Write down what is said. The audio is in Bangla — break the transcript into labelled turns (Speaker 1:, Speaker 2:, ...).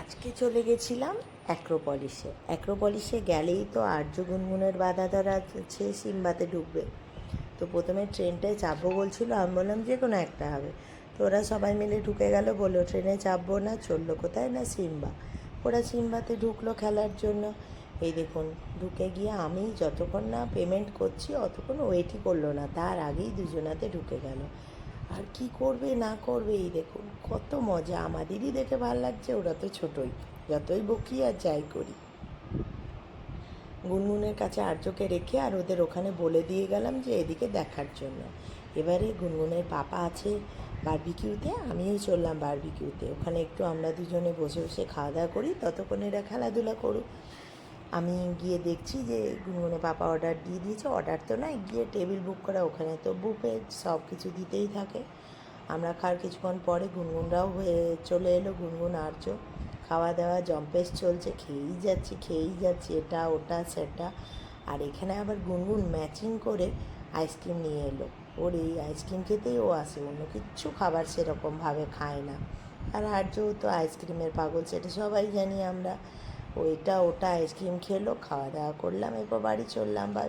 Speaker 1: আজকে চলে গেছিলাম অ্যাক্রোপলিসে গেলেই তো আর্য গুনগুনের বাধা ধরা আছে, সিম্বাতে ঢুকবে। তো প্রথমে ট্রেনটায় চাপবো বলছিল, আমি বললাম যে কোনো একটা হবে। তো ওরা সবাই মিলে ঢুকে গেল, বললো ট্রেনে চাপবো না, চললো কোথায় না সিম্বা। ওরা সিম্বাতে ঢুকলো খেলার জন্য। এই দেখুন, ঢুকে গিয়ে আমি যতক্ষণ না পেমেন্ট করছি অতক্ষণ ওয়েটই করলো না, তার আগেই দুজনাতে ঢুকে গেল। আর কি করবে না করবে এই দেখুন, কত মজা। আমাদেরই দেখে ভালো লাগছে, ওরা তো ছোটোই, যতই বকি আর যাই করি। গুনগুনের কাছে আর্যকে রেখে আর ওদের ওখানে বলে দিয়ে গেলাম যে এদিকে দেখার জন্য। এবারে গুনগুনের পাপা আছে বারবিকিউতে, আমিও চললাম বারবিকিউতে। ওখানে একটু আমরা দুজনে বসে বসে খাওয়া দাওয়া করি, ততক্ষণ এরা খেলাধুলা করুক। আমি গিয়ে দেখছি যে গুনগুনে পাপা অর্ডার দিয়ে দিয়েছে। অর্ডার তো নয়, গিয়ে টেবিল বুক করা, ওখানে তো বুফে সব কিছু দিতেই থাকে। আমরা খাওয়ার কিছুক্ষণ পরে গুনগুনরাও হয়ে চলে এলো, গুনগুন আর্য। খাওয়া দাওয়া জম্পেশ চলছে, খেয়েই যাচ্ছি এটা ওটা সেটা। আর এখানে আবার গুনগুন ম্যাচিং করে আইসক্রিম নিয়ে এলো। ওর এই আইসক্রিম খেতেই ও আসে, অন্য কিচ্ছু খাবার সেরকমভাবে খায় না। আর আর্যও তো আইসক্রিমের পাগল, সেটা সবাই জানি আমরা। ও এটা ওটা আইসক্রিম খেলো, খাওয়া দাওয়া করলাম, এরপর বাড়ি চললাম। বা